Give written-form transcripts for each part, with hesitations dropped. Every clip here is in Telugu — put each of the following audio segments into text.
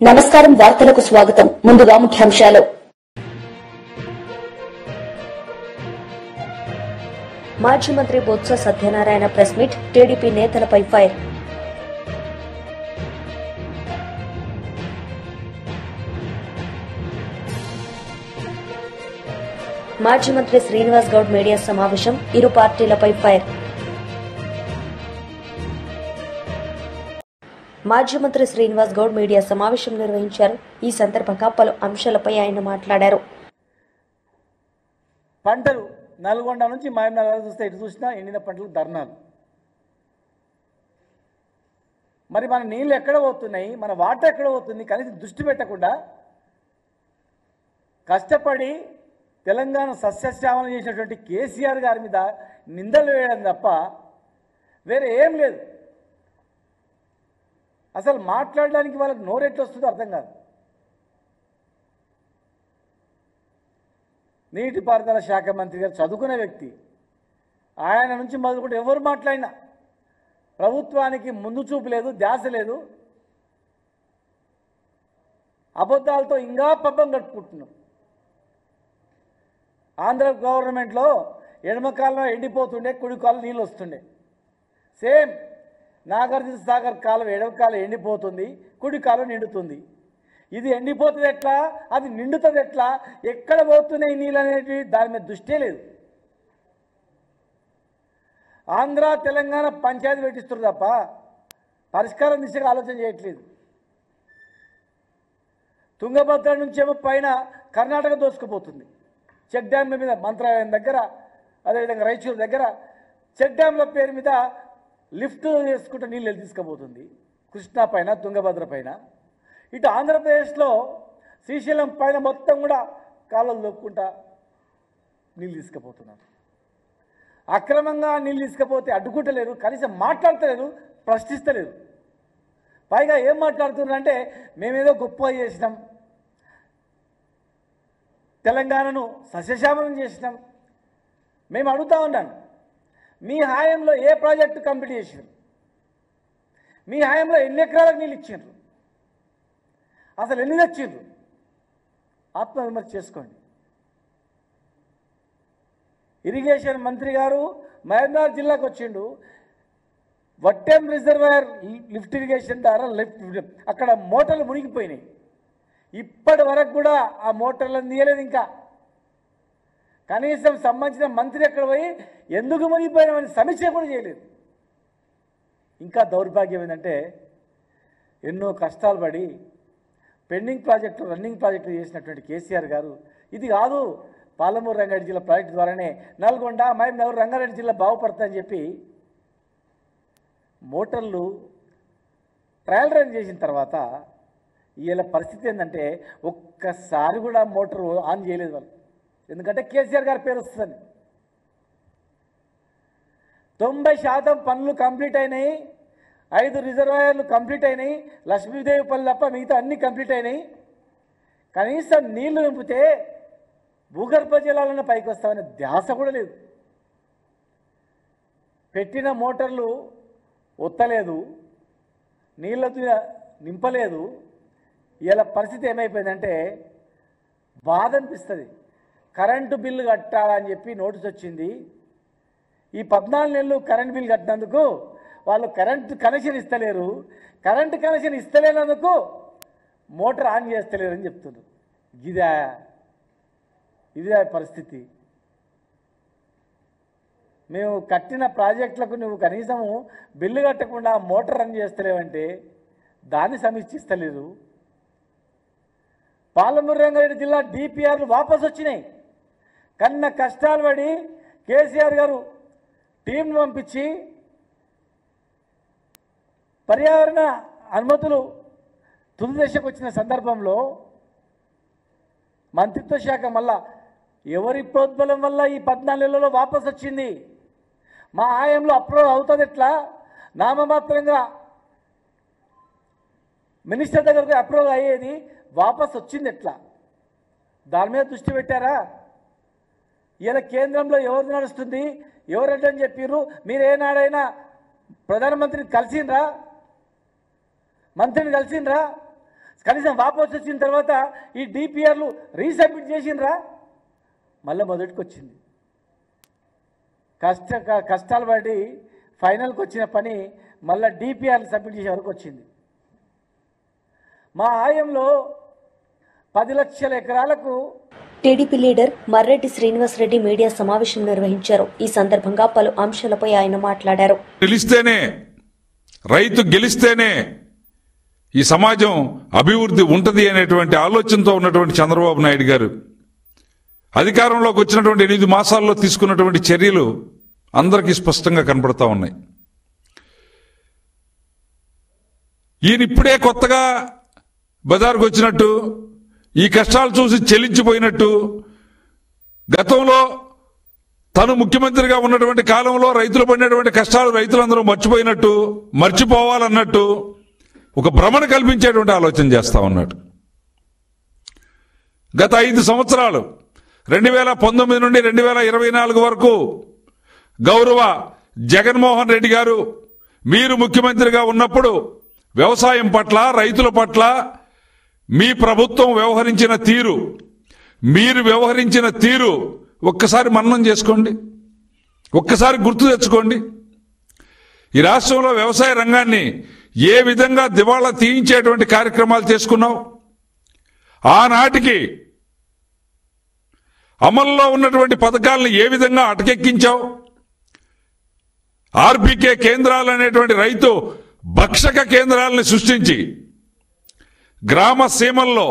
నమస్కారం వార్తలకు స్వాగతం. ముందుగా ముఖ్యాంశాలు. మాజీ మంత్రి Botsa Satyanarayana press meet, TDP నేతలపై ఫైర్. మాజీ మంత్రి శ్రీనివాస్ గౌడ్ మీడియా సమావేశం, ఇరు పార్టీలపై ఫైర్. మాజీ మంత్రి శ్రీనివాస్ గౌడ్ మీడియా సమావేశం నిర్వహించారు. ఈ సందర్భంగా పలు అంశాలపై ఆయన మాట్లాడారు. పంటలు నల్గొండ నుంచి మహబూబ్నగర్ చూస్తే ఇటు చూసినా ఎండిన పంటలు ధర్నాలు. మరి మన నీళ్ళు ఎక్కడ పోతున్నాయి, మన వాటర్ ఎక్కడ పోతుంది కనీసం దృష్టి పెట్టకుండా కష్టపడి తెలంగాణ సస్యశ్యామలం చేసినటువంటి కేసీఆర్ గారి మీద నిందలు వేయడం తప్ప వేరే ఏం లేదు. అసలు మాట్లాడడానికి వాళ్ళకి నోరెట్లు వస్తుందో అర్థం కాదు. నీటిపారుదల శాఖ మంత్రి గారు చదువుకునే వ్యక్తి. ఆయన నుంచి మొదలుకుంటే ఎవరు మాట్లాడినా ప్రభుత్వానికి ముందు చూపు లేదు, ధ్యాస లేదు. అబద్ధాలతో ఇంకా పబ్బం కట్టుకుంటున్నాం. ఆంధ్ర గవర్నమెంట్లో ఎడమకాలంలో ఎండిపోతుండే, కుడి కాలం నీళ్ళు వస్తుండే. సేమ్ నాగార్జున సాగర్ కాలం ఎడమకాలం ఎండిపోతుంది, కుడి కాలం నిండుతుంది. ఇది ఎండిపోతుంది ఎట్లా, అది నిండుతుంది ఎట్లా, ఎక్కడ పోతున్నాయి నీళ్ళు అనేవి దాని మీద దృష్టే లేదు. ఆంధ్ర తెలంగాణ పంచాయతీ పెట్టిస్తారు తప్ప పరిష్కారం దిశగా ఆలోచన చేయట్లేదు. తుంగభద్ర నుంచేమో పైన కర్ణాటక దోసుకుపోతుంది. చెక్ డ్యాంల మీద మంత్రాలయం దగ్గర, అదేవిధంగా రాయచూరు దగ్గర చెక్ డ్యాంల పేరు మీద లిఫ్ట్ చేసుకుంటూ నీళ్ళు తీసుకుపోతుంది. కృష్ణా పైన, తుంగభద్ర పైన. ఇటు ఆంధ్రప్రదేశ్లో శ్రీశైలం పైన మొత్తం కూడా కాలువలు దొక్కుంటా నీళ్ళు తీసుకుపోతున్నారు. అక్రమంగా నీళ్ళు తీసుకుపోతే అడ్డుకుంటలేరు, కనీసం మాట్లాడతలేరు, ప్రశ్నిస్తలేరు. పైగా ఏం మాట్లాడుతున్నారంటే మేమేదో గొప్ప చేసినాం, తెలంగాణను సస్యశ్యామలం చేసినాం. మేము అడుగుతా ఉన్నాను, మీ హాయంలో ఏ ప్రాజెక్టు కంప్లీట్ చేసారు? మీ హాయంలో ఎన్ని ఎకరాలకు నీళ్ళు ఇచ్చిండ్రు? అసలు ఎన్ని తెచ్చిండ్రు? ఆత్మవిమర్శ చేసుకోండి. ఇరిగేషన్ మంత్రి గారు మహబూబ్నగర్ జిల్లాకు వచ్చిండు. వట్టెం రిజర్వాయర్ లిఫ్ట్ ఇరిగేషన్ ద్వారా అక్కడ మోటార్లు మునిగిపోయినాయి. ఇప్పటి వరకు కూడా ఆ మోటార్లను తీయలేదు. ఇంకా కనీసం సంబంధించిన మంత్రి ఎక్కడ పోయి ఎందుకు మునిగిపోయినామని సమీక్ష కూడా చేయలేదు. ఇంకా దౌర్భాగ్యం ఏంటంటే ఎన్నో కష్టాలు పడి పెండింగ్ ప్రాజెక్టు, రన్నింగ్ ప్రాజెక్టులు చేసినటువంటి కేసీఆర్ గారు ఇది కాదు, పాలమూరు రంగారెడ్డి జిల్లా ప్రాజెక్టు ద్వారానే నల్గొండ, మహబూబ్నగర్, రంగారెడ్డి జిల్లా బాగుపడతాయని చెప్పి మోటార్లు ట్రయల్ రన్ చేసిన తర్వాత వీళ్ళ పరిస్థితి ఏంటంటే ఒక్కసారి కూడా మోటార్ ఆన్ చేయలేదు వాళ్ళు. ఎందుకంటే కేసీఆర్ గారి పేరు వస్తుంది. 90% పనులు కంప్లీట్ అయినాయి, 5 రిజర్వాయర్లు కంప్లీట్ అయినాయి, లక్ష్మీదేవి పనులు తప్ప మిగతా అన్నీ కంప్లీట్ అయినాయి. కనీసం నీళ్లు నింపితే భూగర్భ జలాలను పైకి వస్తామనే ధ్యాస కూడా లేదు. పెట్టిన మోటార్లు ఒత్తలేదు, నీళ్ళతో నింపలేదు. ఇలా పరిస్థితి ఏమైపోయిందంటే బాధ అనిపిస్తుంది. కరెంటు బిల్లు కట్టాలని చెప్పి నోటీస్ వచ్చింది. ఈ 14 నెలలు కరెంటు బిల్లు కట్టినందుకు వాళ్ళు కరెంటు కనెక్షన్ ఇస్తలేరు. కరెంటు కనెక్షన్ ఇస్తలేనందుకు మోటార్ ఆన్ చేస్తలేరు అని చెప్తున్నారు. ఇదే పరిస్థితి. మేము కట్టిన ప్రాజెక్టులకు నువ్వు కనీసము బిల్లు కట్టకుండా మోటార్ రన్ చేస్తలేవంటే దాన్ని సమీక్షిస్తలేరు. పాలమూరు రంగారెడ్డి జిల్లా డిపిఆర్లు వాపసు వచ్చినాయి. కన్న కష్టాలు పడి కేసీఆర్ గారు టీంను పంపించి పర్యావరణ అనుమతులు తుది దశకు వచ్చిన సందర్భంలో మంత్రిత్వ శాఖ మళ్ళా ఎవరి ప్రోద్బలం వల్ల ఈ 14 నెలల్లో వాపసు వచ్చింది? మా ఆయంలో అప్రూవ్ అవుతుంది ఎట్లా? నామమాత్రంగా మినిస్టర్ దగ్గరకు అప్రూవ్ అయ్యేది, వాపసు వచ్చింది ఎట్లా? దాని మీద దృష్టి పెట్టారా? ఇలా కేంద్రంలో ఎవరు నడుస్తుంది, ఎవరంటని చెప్పారు? మీరు ఏనాడైనా ప్రధానమంత్రిని కలిసిండ్రా? మంత్రిని కలిసిండ్రా? కనీసం వాపసు వచ్చిన తర్వాత ఈ డిపిఆర్లు రీసబ్మిట్ చేసిండ్రా? మళ్ళీ మొదటికి వచ్చింది. కష్టాలు పడి ఫైనల్కి వచ్చిన పని మళ్ళీ డిపిఆర్లు సబ్మిట్ చేసే వరకు వచ్చింది. మా ఆయంలో 10 లక్షల ఎకరాలకు TDP leader Marreddy Srinivasa Reddy media సమావేశం నిర్వహించారు. ఈ సందర్భంగా పలు అంశాలపై ఆయన మాట్లాడారు. రైతు గెలిస్తేనే ఈ సమాజం అభివృద్ధి ఉంటది అనేటువంటి ఆలోచనతో ఉన్నటువంటి చంద్రబాబు నాయుడు గారు అధికారంలోకి వచ్చినటువంటి 8 మాసాల్లో తీసుకున్నటువంటి చర్యలు అందరికీ స్పష్టంగా కనపడతా ఉన్నాయి. ఈయన ఇప్పుడే కొత్తగా బజార్కు వచ్చినట్టు, ఈ కష్టాలు చూసి చెల్లించిపోయినట్టు, గతంలో తను ముఖ్యమంత్రిగా ఉన్నటువంటి కాలంలో రైతులు పడినటువంటి కష్టాలు రైతులందరూ మర్చిపోవాలన్నట్టు ఒక భ్రమను కల్పించేటువంటి ఆలోచన చేస్తా ఉన్నాడు. గత 5 సంవత్సరాలు 2019 నుండి 2024 వరకు గౌరవ జగన్మోహన్ రెడ్డి గారు మీరు ముఖ్యమంత్రిగా ఉన్నప్పుడు వ్యవసాయం పట్ల, రైతుల పట్ల మీ ప్రభుత్వం మీరు వ్యవహరించిన తీరు ఒక్కసారి మననం చేసుకోండి, ఒక్కసారి గుర్తు తెచ్చుకోండి. ఈ రాష్ట్రంలో వ్యవసాయ రంగాన్ని ఏ విధంగా దివాళా తీయించేటువంటి కార్యక్రమాలు చేసుకున్నావు, ఆనాటికి అమల్లో ఉన్నటువంటి పథకాలను ఏ విధంగా అటకెక్కించావు, ఆర్బీకే కేంద్రాలు అనేటువంటి రైతు భక్షక కేంద్రాలను సృష్టించి గ్రామ సీమల్లో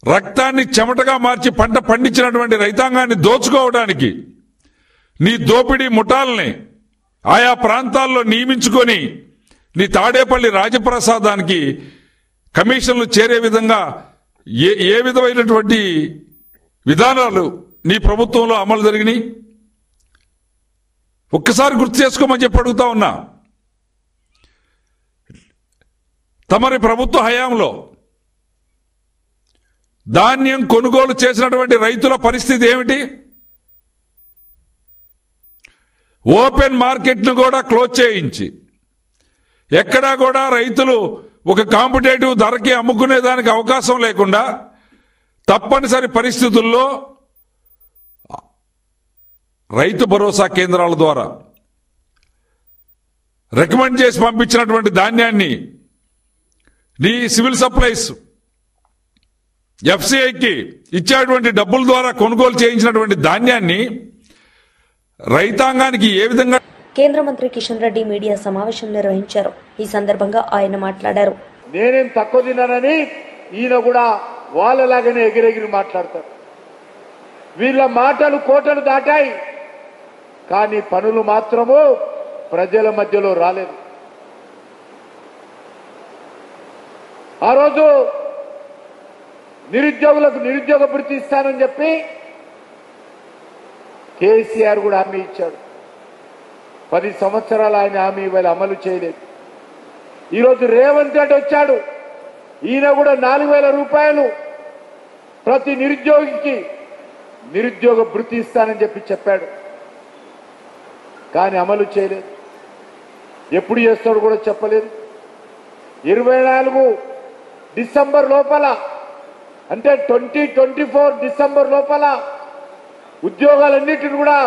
రక్తాన్ని చెమటగా మార్చి పంట పండించినటువంటి రైతాంగాన్ని దోచుకోవడానికి నీ దోపిడీ ముఠాలని ఆయా ప్రాంతాల్లో నియమించుకొని నీ తాడేపల్లి రాజప్రసాదానికి కమిషన్లు చేరే విధంగా ఏ విధమైనటువంటి విధానాలు నీ ప్రభుత్వంలో అమలు జరిగినాయి ఒక్కసారి గుర్తు చేసుకోమని చెప్పి అడుగుతా ఉన్నా. తమరి ప్రభుత్వ హయాంలో ధాన్యం కొనుగోలు చేసినటువంటి రైతుల పరిస్థితి ఏమిటి? ఓపెన్ మార్కెట్ను కూడా క్లోజ్ చేయించి ఎక్కడా కూడా రైతులు ఒక కాంపిటేటివ్ ధరకి అమ్ముకునేదానికి అవకాశం లేకుండా తప్పనిసరి పరిస్థితుల్లో రైతు భరోసా కేంద్రాల ద్వారా రికమెండ్ చేసి పంపించినటువంటి ధాన్యాన్ని నీ సివిల్ సప్లైస్ ఎఫ్సిఐకి ఇచ్చేటువంటి డబ్బుల ద్వారా కొనుగోలు చేయించినటువంటి ధాన్యాన్ని రైతాంగానికి ఏ విధంగా కేంద్ర మంత్రి కిషన్ రెడ్డి మీడియా సమావేశం నిర్వహించారు. ఈ సందర్భంగా ఆయన మాట్లాడారు. నేనేం తక్కువ తిన్నానని ఈయన కూడా వాళ్ళలాగానే ఎగిరెగిరి మాట్లాడతారు. వీళ్ళ మాటలు కోటలు దాటాయి, కానీ పనులు మాత్రము ప్రజల మధ్యలో రాలేదు. ఆ రోజు నిరుద్యోగులకు నిరుద్యోగ భృతి ఇస్తానని చెప్పి కేసీఆర్ కూడా హామీ ఇచ్చాడు. 10 సంవత్సరాలు ఆయన హామీ ఇవాళ అమలు చేయలేదు. ఈరోజు రేవంత్ రెడ్డి వచ్చాడు, ఈయన కూడా 4,000 రూపాయలు ప్రతి నిరుద్యోగికి నిరుద్యోగ భృతి ఇస్తానని చెప్పాడు. కానీ అమలు చేయలేదు. ఎప్పుడు చేస్తాడు కూడా చెప్పలేదు. 24 డిసెంబర్ లోపల, అంటే 2024 డిసెంబర్ లోపల ఉద్యోగాలన్నిటిని కూడా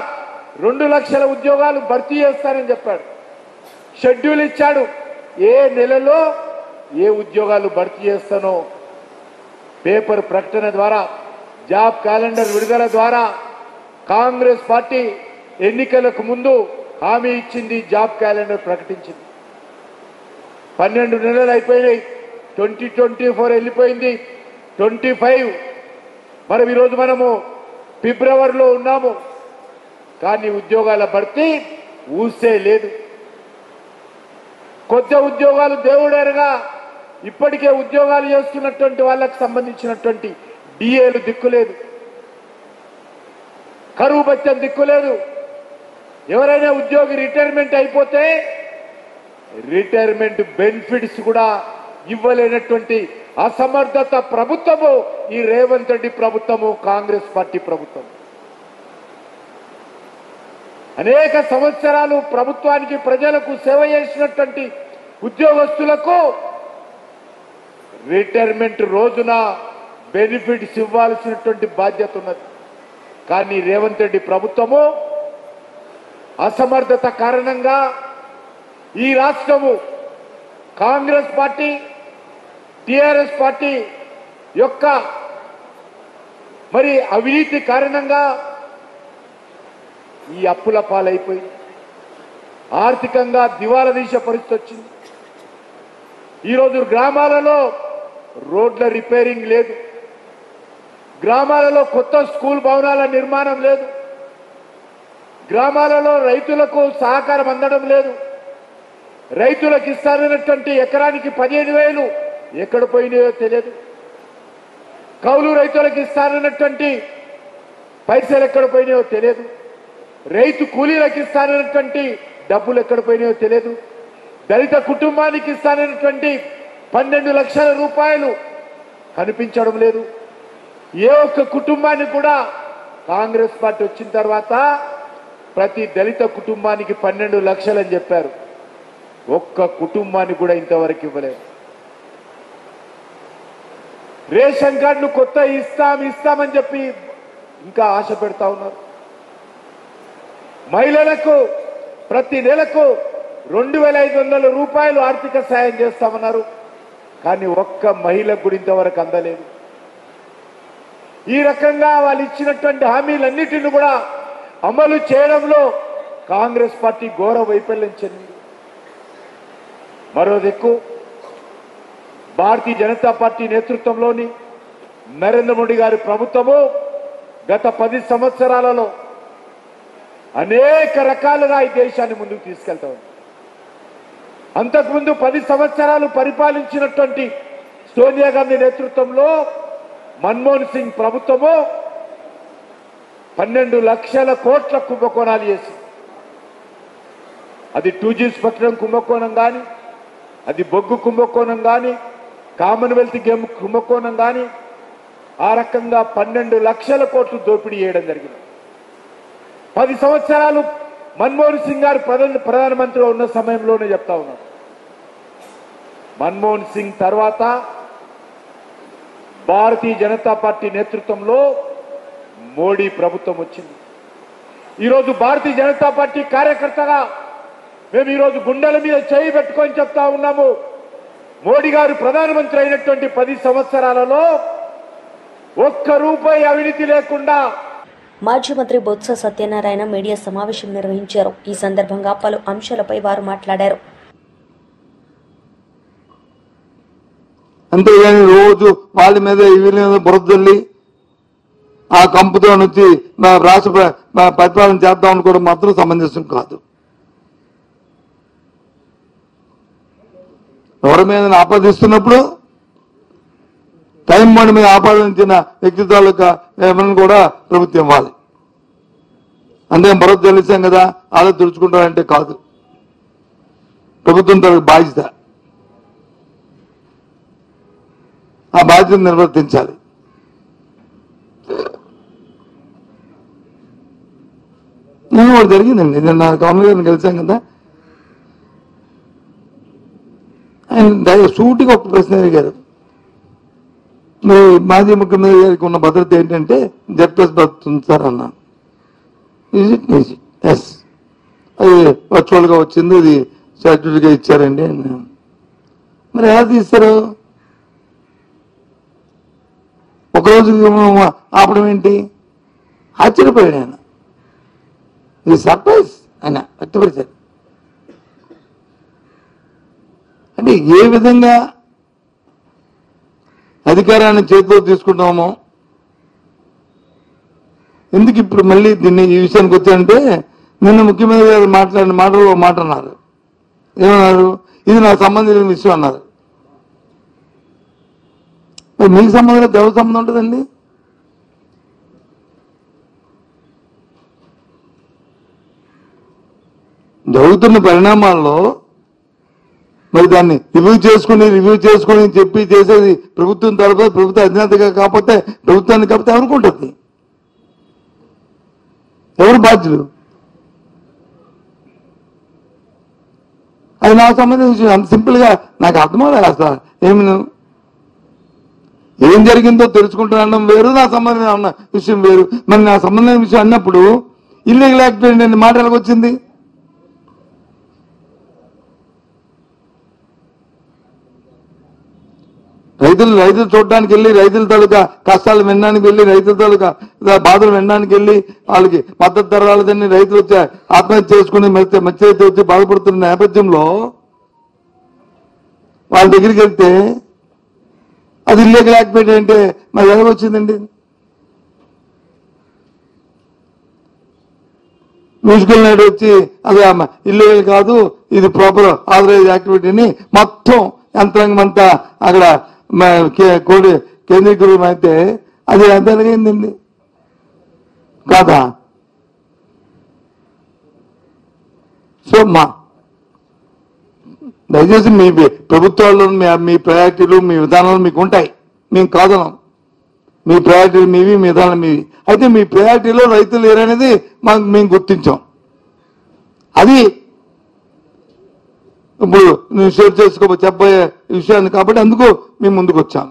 2 లక్షల ఉద్యోగాలు భర్తీ చేస్తానని చెప్పాడు. షెడ్యూల్ ఇచ్చాడు, ఏ నెలలో ఏ ఉద్యోగాలు భర్తీ చేస్తానో పేపర్ ప్రకటన ద్వారా, జాబ్ క్యాలెండర్ విడుదల ద్వారా కాంగ్రెస్ పార్టీ ఎన్నికలకు ముందు హామీ ఇచ్చింది, జాబ్ క్యాలెండర్ ప్రకటించింది. 12 నెలలు అయిపోయినాయి, 2024 వెళ్ళిపోయింది, 25 మరి ఈరోజు మనము ఫిబ్రవరిలో ఉన్నాము. కానీ ఉద్యోగాల భర్తీ ఊసే లేదు. కొత్త ఉద్యోగాలు దేవుడేరుగా ఇప్పటికే ఉద్యోగాలు చేస్తున్నటువంటి వాళ్ళకు సంబంధించినటువంటి డిఏలు దిక్కులేదు, కరువు భత్యం దిక్కులేదు. ఎవరైనా ఉద్యోగి రిటైర్మెంట్ అయిపోతే రిటైర్మెంట్ బెనిఫిట్స్ కూడా ఇవ్వలేనటువంటి అసమర్థత ప్రభుత్వము ఈ రేవంత్ రెడ్డి ప్రభుత్వము, కాంగ్రెస్ పార్టీ ప్రభుత్వం. అనేక సంవత్సరాలు ప్రభుత్వానికి ప్రజలకు సేవ చేసినటువంటి ఉద్యోగస్తులకు రిటైర్మెంట్ రోజున బెనిఫిట్స్ ఇవ్వాల్సినటువంటి బాధ్యత ఉన్నది. కానీ రేవంత్ రెడ్డి ప్రభుత్వము అసమర్థత కారణంగా ఈ రాష్ట్రము కాంగ్రెస్ పార్టీ టిఆర్ఎస్ పార్టీ యొక్క మరి అవినీతి కారణంగా ఈ అప్పుల పాలైపోయింది. ఆర్థికంగా దివాలా తీసే పరిస్థితి వచ్చింది. ఈరోజు గ్రామాలలో రోడ్ల రిపేరింగ్ లేదు, గ్రామాలలో కొత్త స్కూల్ భవనాల నిర్మాణం లేదు, గ్రామాలలో రైతులకు సహకారం అందడం లేదు. రైతులకు ఇస్తారన్నటువంటి ఎకరానికి 15,000 ఎక్కడ పోయినాయో తెలియదు. కౌలు రైతులకు ఇస్తారన్నటువంటి పైసలు ఎక్కడ పోయినాయో తెలియదు. రైతు కూలీలకు ఇస్తారన్నటువంటి డబ్బులు ఎక్కడ పోయినాయో తెలియదు. దళిత కుటుంబానికి ఇస్తారన్నటువంటి 12 లక్షల రూపాయలు కనిపించడం లేదు. ఏ ఒక్క కుటుంబానికి కూడా కాంగ్రెస్ పార్టీ వచ్చిన తర్వాత ప్రతి దళిత కుటుంబానికి 12 లక్షలు అని చెప్పారు. ఒక్క కుటుంబానికి కూడా ఇంతవరకు ఇవ్వలేదు. రేషన్ కార్డులు కొత్త ఇస్తామని చెప్పి ఇంకా ఆశ పెడతా ఉన్నారు. మహిళలకు ప్రతి నెలకు 2,500 రూపాయలు ఆర్థిక సాయం చేస్తామన్నారు. కానీ ఒక్క మహిళకు కూడా ఇంతవరకు అందలేదు. ఈ రకంగా వాళ్ళు ఇచ్చినటువంటి హామీలన్నిటిని కూడా అమలు చేయడంలో కాంగ్రెస్ పార్టీ ఘోర వైఫల్యం చెందింది. మరో దిక్కు భారతీయ జనతా పార్టీ నేతృత్వంలోని నరేంద్ర మోడీ గారి ప్రభుత్వము గత 10 సంవత్సరాలలో అనేక రకాలుగా ఈ దేశాన్ని ముందుకు తీసుకెళ్తా ఉంది. అంతకుముందు 10 సంవత్సరాలు పరిపాలించినటువంటి సోనియా గాంధీ నేతృత్వంలో మన్మోహన్ సింగ్ ప్రభుత్వము 12 లక్షల కోట్ల కుంభకోణాలు చేసింది. అది 2G స్పెక్ట్రమ్ కుంభకోణం కానీ, అది బొగ్గు కుంభకోణం కానీ, కామన్వెల్త్ గేమ్ కుంభకోణం కానీ, ఆ రకంగా 12 లక్షల కోట్లు దోపిడీ చేయడం జరిగింది. 10 సంవత్సరాలు మన్మోహన్ సింగ్ గారు ప్రధానమంత్రిగా ఉన్న సమయంలోనే చెప్తా ఉన్నారు. మన్మోహన్ సింగ్ తర్వాత భారతీయ జనతా పార్టీ నేతృత్వంలో మోడీ ప్రభుత్వం వచ్చింది. ఈరోజు భారతీయ జనతా పార్టీ కార్యకర్తగా మేము ఈరోజు గుండెల మీద చేయి పెట్టుకొని చెప్తా ఉన్నాము, మోడీ గారు ప్రధానమంత్రి అయినటువంటి 10 సంవత్సరాలలో ఒక్క రూపాయి అవినీతి లేకుండా. మాజీ మంత్రి బొత్స సత్యనారాయణ మీడియా సమావేశం నిర్వహించారు. ఈ సందర్భంగా పలు అంశాలపై వారు మాట్లాడారు. అంతేగాని రోజు వాళ్ళ మీద వీళ్ళ మీద బురదల్లి ఆ కంపుతో నుంచి రాష్ట్ర పరిపాలన చేద్దాం అనుకోవడం మాత్రం సమంజసం కాదు. ఎవరి మీద ఆపాదిస్తున్నప్పుడు టైం బాండ్ మీద ఆపాదించిన వ్యక్తి తాలూకా ఏమని కూడా ప్రభుత్వం ఇవ్వాలి. అంతే బురద తెలిసాం కదా అలా తుడుచుకుంటారంటే కాదు. ప్రభుత్వం తనకు బాధ్యత, ఆ బాధ్యత నిర్వర్తించాలి. నేను కూడా జరిగిందండి. నేను నా గవర్నర్ గారిని కలిసాం కదా, ఆయన సూటిగా ఒక ప్రశ్న అడిగారు. మాజీ ముఖ్యమంత్రి గారికి ఉన్న భద్రత ఏంటంటే జడ్పీఎస్ భద్రత ఉంది సార్ అన్నాను. Is it? ఎస్, అది వర్చువల్గా వచ్చింది, అది సర్టిఫికేట్ ఇచ్చారండి అన్నాను. మరి ఎలా తీస్తారు? ఒకరోజు ఆపడం ఏంటి? ఆశ్చర్యపోయాడు ఆయన. ఇది సర్ప్రైజ్ ఆయన వ్యక్తపరిచారు. అంటే ఏ విధంగా అధికారాన్ని చేతిలో తీసుకుంటామో, ఎందుకు ఇప్పుడు మళ్ళీ దీన్ని ఈ విషయానికి వచ్చారంటే, నిన్న ముఖ్యమంత్రి గారు మాట్లాడిన మాటలు ఒక మాట అన్నారు. ఏమన్నారు? ఇది నాకు సంబంధించిన విషయం అన్నారు. మరి మీకు సంబంధం ఎవరి సంబంధం ఉంటుందండి? జరుగుతున్న పరిణామాల్లో మరి దాన్ని రివ్యూ చేసుకుని చెప్పి చేసేది ప్రభుత్వం తరఫున, ప్రభుత్వ అధినేతగా కాకపోతే ప్రభుత్వాన్ని కాకపోతే ఎవరుకుంటుంది? ఎవరు బాధ్యులు? అది నాకు సంబంధించిన అంత సింపుల్ గా నాకు అర్థమవుతుంది అసలు ఏం జరిగిందో తెలుసుకుంటున్నాం వేరు, నా సంబంధం అన్న విషయం వేరు. మరి నా సంబంధం విషయం అన్నప్పుడు ఇల్లీగల్ యాక్టివిటీ అనే మాట ఎలాగ వచ్చింది? రైతులు చూడడానికి వెళ్ళి, రైతుల తాలూకా కష్టాలు వినడానికి వెళ్ళి, రైతుల తాలూకా బాధలు వినడానికి వెళ్ళి, వాళ్ళకి మద్దతు ధర రాలేదని రైతులు వచ్చి ఆత్మహత్య చేసుకుని మధ్య వచ్చి బాధపడుతున్న నేపథ్యంలో వాళ్ళ దగ్గరికి వెళ్తే అది ఇల్లీగల్ యాక్టివిటీ అంటే మరి ఎలా వచ్చిందండి? మ్యూజికల్ నైట్ వచ్చి అది ఇల్లీగల్ కాదు, ఇది ప్రాపర్ ఆథరైజ్ యాక్టివిటీని మొత్తం యంత్రాంగం అంతా అక్కడ కేంద్రీకృతం అయితే అది ఎంత ఎలాగైందండి కాదా? సో దయచేసి మీ ప్రభుత్వాల్లో మీ ప్రయారిటీలు, మీ విధానాలు మీకు ఉంటాయి, మేము కాదనం. మీ ప్రయారిటీలు మీవి, మీ విధానాలు మీవి. అయితే మీ ప్రయారిటీలో రైతులు లేరనేది మేము గుర్తించాం. అది ఇప్పుడు నేను షేర్ చెప్పబోయే విషయాన్ని కాబట్టి అందుకు మేము ముందుకు వచ్చాం.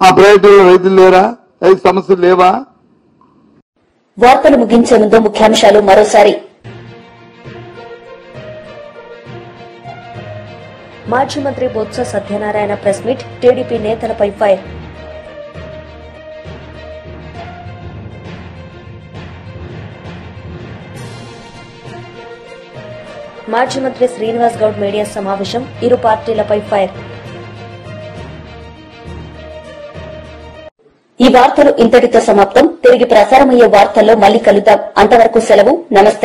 ఆ ప్రయారిటీలో రైతులు లేరా? రైతు సమస్యలు లేవా? వార్తలు ముగించే ముందు ముఖ్యాంశాలు మరోసారి. మాజీ మంత్రి Botsa Satyanarayana press meet, TDP నేతలపై ఫైర్. మాజీ మంత్రి శ్రీనివాస్ గౌడ్ మీడియా సమావేశం, ఇరు పార్టీలపై ఫైర్. ఈ వార్తలు ఇంతటితో సమాప్తం. తిరిగి ప్రసారమయ్యే వార్తల్లో మళ్లీ కలుద్దాం. అంతవరకు సెలవు. నమస్తే.